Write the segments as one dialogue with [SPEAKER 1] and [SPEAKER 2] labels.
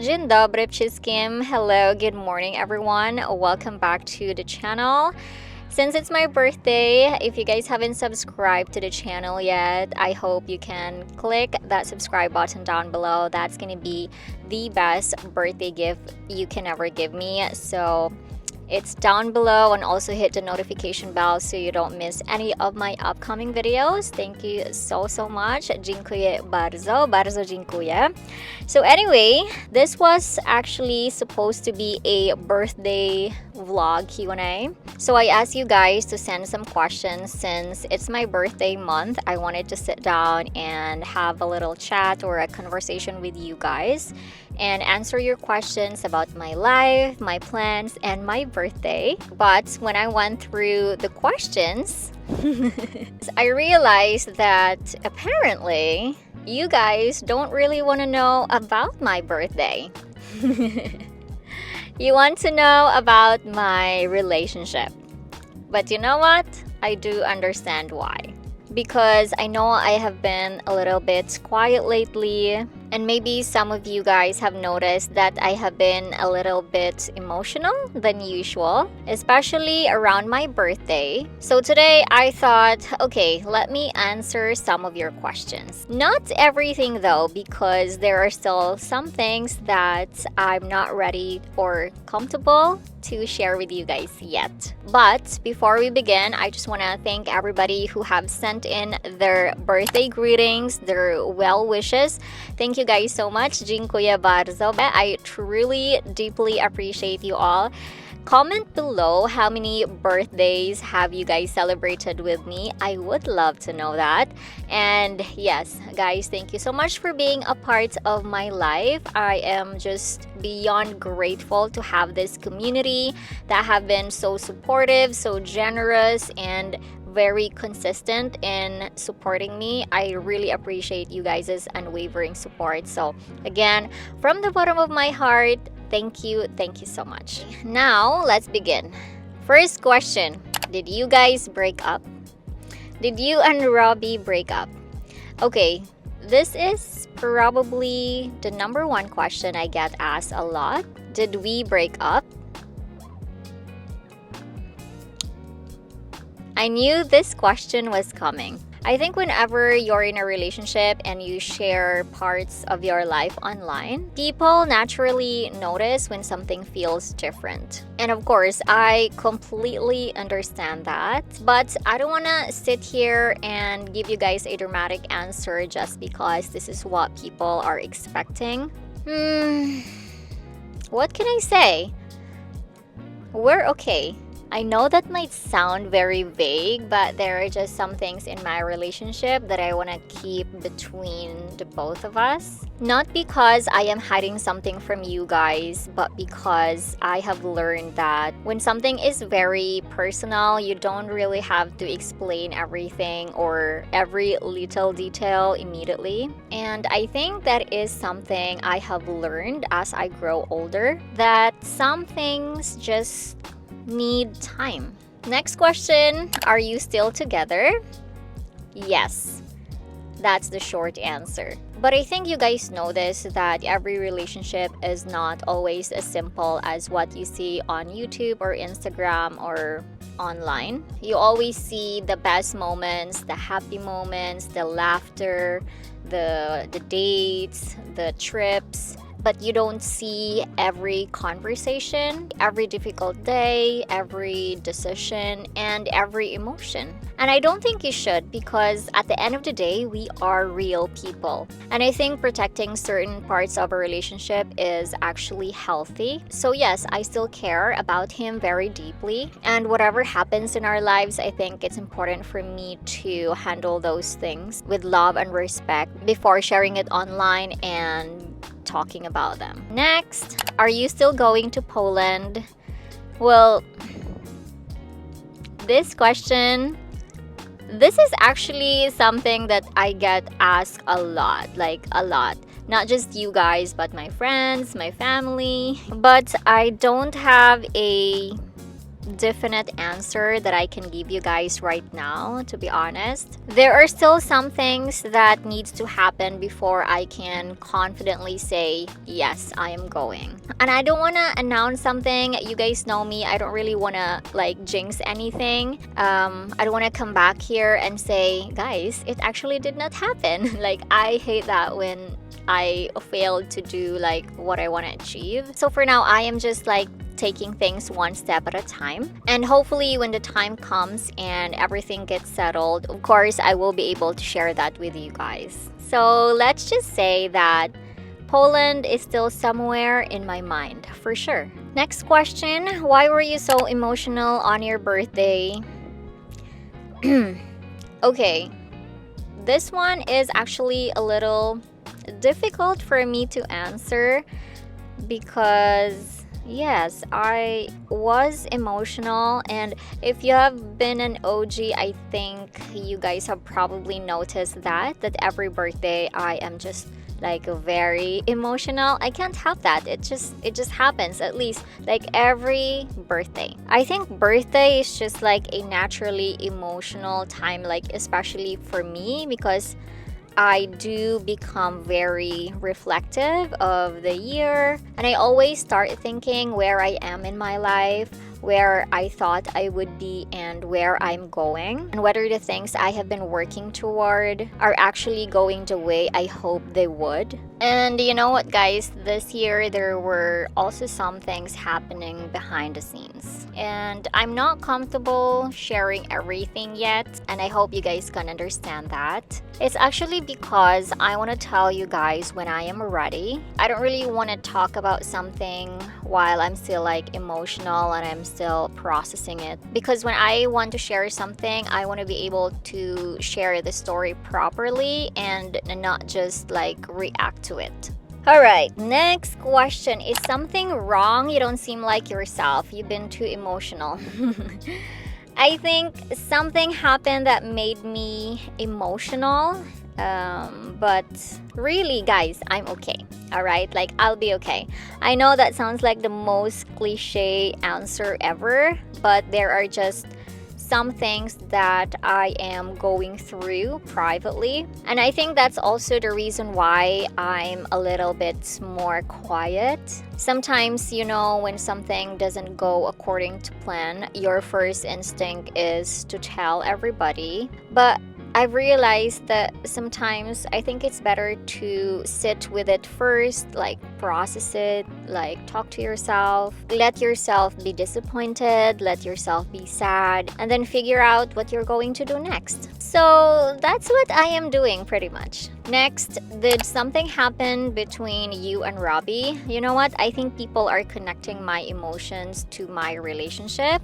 [SPEAKER 1] Dzień dobry wszystkim. Hello, good morning everyone. Welcome back to the channel. Since it's my birthday, if you guys haven't subscribed to the channel yet, I hope you can click that subscribe button down below. That's gonna be the best birthday gift you can ever give me. So it's down below, and also hit the notification bell so you don't miss any of my upcoming videos. Thank you so much. Dziękuję bardzo, bardzo dziękuję. So anyway, this was actually supposed to be a birthday vlog Q&A. So I asked you guys to send some questions since it's my birthday month. I wanted to sit down and have a little chat or a conversation with you guys and answer your questions about my life, my plans, and my birthday. But when I went through the questions, I realized that apparently you guys don't really want to know about my birthday. You want to know about my relationship. But you know what? I do understand why. Because I know I have been a little bit quiet lately, and maybe some of you guys have noticed that I have been a little bit emotional than usual, especially around my birthday. So today I thought, okay, let me answer some of your questions. Not everything though, because there are still some things that I'm not ready or comfortable to share with you guys yet. But before we begin, I just want to thank everybody who have sent in their birthday greetings, their well wishes. Thank you guys so much. Dziękuję bardzo. I truly, deeply appreciate you all. Comment below how many birthdays have you guys celebrated with me. I would love to know that. And yes, guys, thank you so much for being a part of my life. I am just beyond grateful to have this community that have been so supportive, so generous, and very consistent in supporting me. I really appreciate you guys' unwavering support. So again, from the bottom of my heart, thank you so much. Now let's begin. First question: did you guys break up? Did you and Robbie break up? Okay, this is probably the number one question I get asked a lot. Did we break up? I knew this question was coming. I think whenever you're in a relationship and you share parts of your life online, people naturally notice when something feels different. And of course, I completely understand that. But I don't want to sit here and give you guys a dramatic answer just because this is what people are expecting. What can I say? We're okay. I know that might sound very vague, but there are just some things in my relationship that I want to keep between the both of us. Not because I am hiding something from you guys, but because I have learned that when something is very personal, you don't really have to explain everything or every little detail immediately. And I think that is something I have learned as I grow older, that some things just need time. Next question: are you still together? Yes, that's the short answer. But I think you guys know this, that every relationship is not always as simple as what you see on YouTube or Instagram or online. You always see the best moments, the happy moments, the laughter, the dates, the trips. But you don't see every conversation, every difficult day, every decision, and every emotion. And I don't think you should, because at the end of the day, we are real people. And I think protecting certain parts of a relationship is actually healthy. So yes, I still care about him very deeply. And whatever happens in our lives, I think it's important for me to handle those things with love and respect before sharing it online and talking about them. Next, are you still going to Poland? Well, this question, this is actually something that I get asked a lot, like a lot. Not just you guys, but my friends, my family. But I don't have a definite answer that I can give you guys right now, to be honest. There are still some things that needs to happen before I can confidently say, yes, I am going. And I don't want to announce something. You guys know me. I don't really want to like jinx anything. I don't want to come back here and say, guys, it actually did not happen. Like, I hate that when I failed to do like what I want to achieve. So for now, I am just like taking things one step at a time. And hopefully when the time comes and everything gets settled, of course, I will be able to share that with you guys. So let's just say that Poland is still somewhere in my mind, for sure. Next question, why were you so emotional on your birthday? Okay, this one is actually a little difficult for me to answer because yes, I was emotional, and if you have been an OG, I think you guys have probably noticed that every birthday I am just like very emotional. I can't help that. It just happens, at least like every birthday. I think birthday is just like a naturally emotional time, like especially for me, because I do become very reflective of the year, and I always start thinking where I am in my life, where I thought I would be, and where I'm going, and whether the things I have been working toward are actually going the way I hope they would. And you know what, guys, this year there were also some things happening behind the scenes, and I'm not comfortable sharing everything yet, and I hope you guys can understand that. It's actually because I want to tell you guys when I am ready. I don't really want to talk about something while I'm still like emotional and I'm still processing it, because when I want to share something, I want to be able to share the story properly and not just like react to it. All right, next question. Is something wrong? You don't seem like yourself. You've been too emotional. I think something happened that made me emotional. But really, guys, I'm okay. All right, like I'll be okay. I know that sounds like the most cliche answer ever, but there are just some things that I am going through privately. And I think that's also the reason why I'm a little bit more quiet. Sometimes, you know, when something doesn't go according to plan, your first instinct is to tell everybody. But I've realized that sometimes I think it's better to sit with it first, like process it, like talk to yourself, let yourself be disappointed, let yourself be sad, and then figure out what you're going to do next. So that's what I am doing pretty much. Next, did something happen between you and Robbie? You know what? I think people are connecting my emotions to my relationship,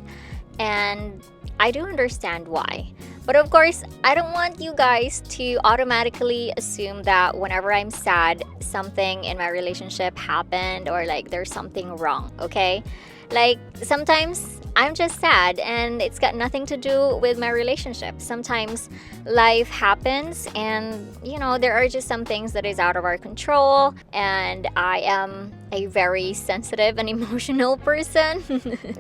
[SPEAKER 1] and I do understand why. But of course, I don't want you guys to automatically assume that whenever I'm sad, something in my relationship happened or like there's something wrong, okay? Like sometimes I'm just sad and it's got nothing to do with my relationship. Sometimes life happens and, you know, there are just some things that is out of our control, and I am a very sensitive and emotional person.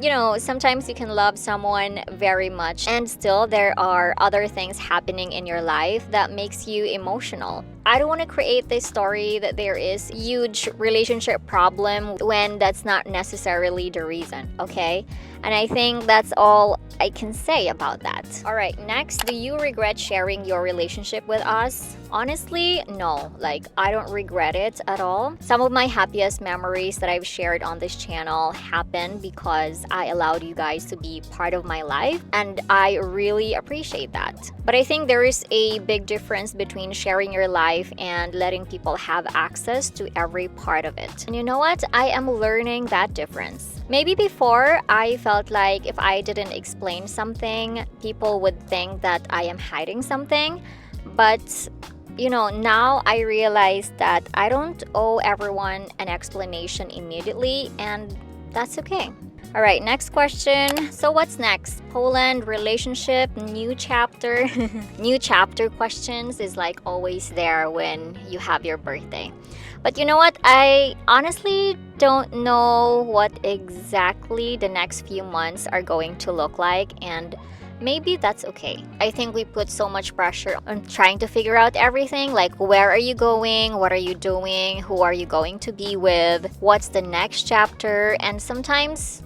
[SPEAKER 1] You know, sometimes you can love someone very much and still there are other things happening in your life that makes you emotional. I don't want to create this story that there is huge relationship problem when that's not necessarily the reason, okay? And I think that's all I can say about that. All right, next, do you regret sharing your relationship with us? Honestly, no. Like, I don't regret it at all. Some of my happiest memories that I've shared on this channel happened because I allowed you guys to be part of my life, and I really appreciate that. But I think there is a big difference between sharing your life and letting people have access to every part of it. And you know what? I am learning that difference. Maybe before, I felt like if I didn't explain something, people would think that I am hiding something. But, you know, now I realize that I don't owe everyone an explanation immediately, and that's okay. All right, next question. So what's next? Poland, relationship, new chapter. New chapter questions is like always there when you have your birthday. But you know what? I honestly don't know what exactly the next few months are going to look like, and maybe that's okay. I think we put so much pressure on trying to figure out everything, like where are you going, what are you doing, who are you going to be with, what's the next chapter, and sometimes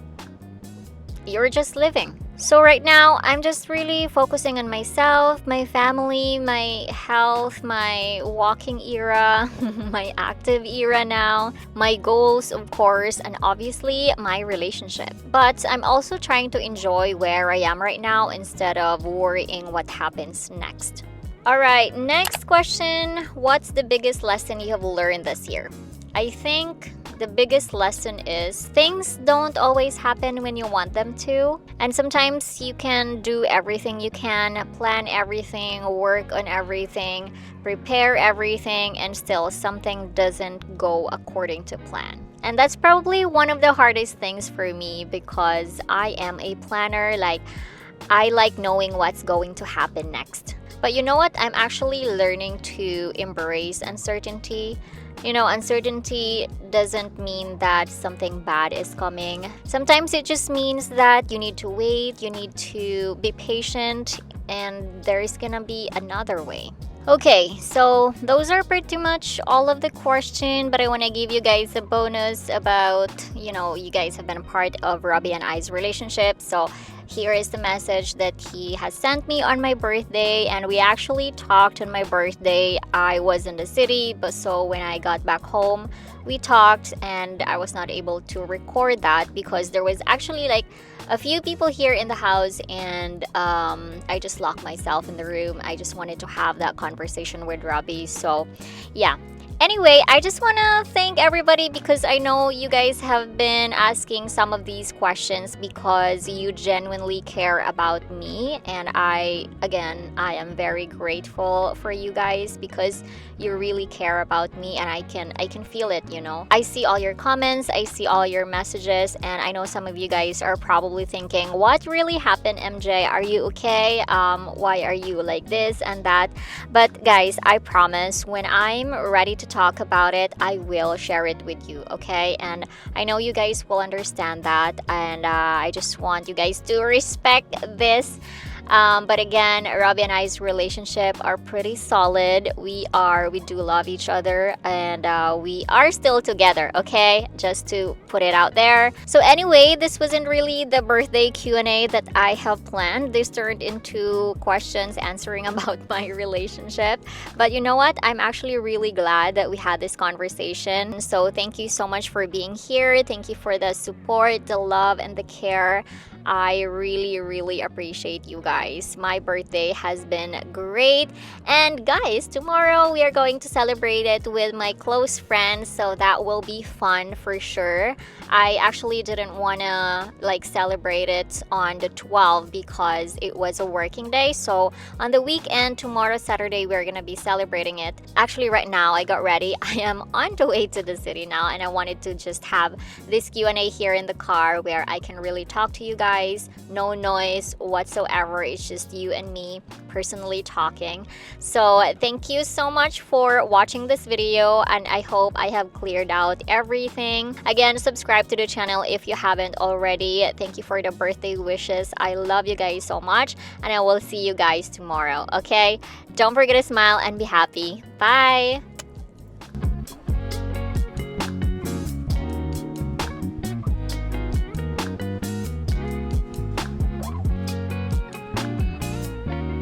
[SPEAKER 1] you're just living. So right now, I'm just really focusing on myself, my family, my health, my walking era, my active era now, my goals, of course, and obviously my relationship. But I'm also trying to enjoy where I am right now instead of worrying what happens next. All right, next question. What's the biggest lesson you have learned this year? I think the biggest lesson is things don't always happen when you want them to. And sometimes you can do everything you can, plan everything, work on everything, prepare everything, and still something doesn't go according to plan. And that's probably one of the hardest things for me because I am a planner. Like, I like knowing what's going to happen next. But you know what? I'm actually learning to embrace uncertainty. You know, uncertainty doesn't mean that something bad is coming. Sometimes it just means that you need to wait, you need to be patient, and there is gonna be another way. Okay, so those are pretty much all of the question, but I want to give you guys a bonus about, you guys have been a part of Robbie and I's relationship. So here is the message that he has sent me on my birthday, and we actually talked on my birthday. I was in the city, but so when I got back home, we talked, and I was not able to record that because there was actually like a few people here in the house, and I just locked myself in the room. I just wanted to have that conversation with Robbie. So yeah. Anyway, I just want to thank everybody because I know you guys have been asking some of these questions because you genuinely care about me. And I am very grateful for you guys because you really care about me, and I can feel it, I see all your comments, I see all your messages, and I know some of you guys are probably thinking, what really happened, MJ? Are you okay? Why are you like this and that? But guys, I promise when I'm ready to talk about it, I will share it with you, okay? And I know you guys will understand that, and I just want you guys to respect this. But again, Robbie and I's relationship are pretty solid. We do love each other, and we are still together, okay? Just to put it out there. So anyway, this wasn't really the birthday Q&A that I have planned. This turned into questions answering about my relationship. But you know what? I'm actually really glad that we had this conversation. So thank you so much for being here. Thank you for the support, the love, and the care. I really, really appreciate you guys. My birthday has been great. And guys, tomorrow we are going to celebrate it with my close friends. So that will be fun for sure. I actually didn't want to celebrate it on the 12th because it was a working day. So on the weekend, tomorrow, Saturday, we're going to be celebrating it. Actually, right now, I got ready. I am on the way to the city now. And I wanted to just have this Q&A here in the car where I can really talk to you guys. No noise whatsoever. It's just you and me personally talking. So thank you so much for watching this video, and I hope I have cleared out everything. Again, subscribe to the channel if you haven't already. Thank you for the birthday wishes. I love you guys so much, and I will see you guys tomorrow, okay? Don't forget to smile and be happy. Bye!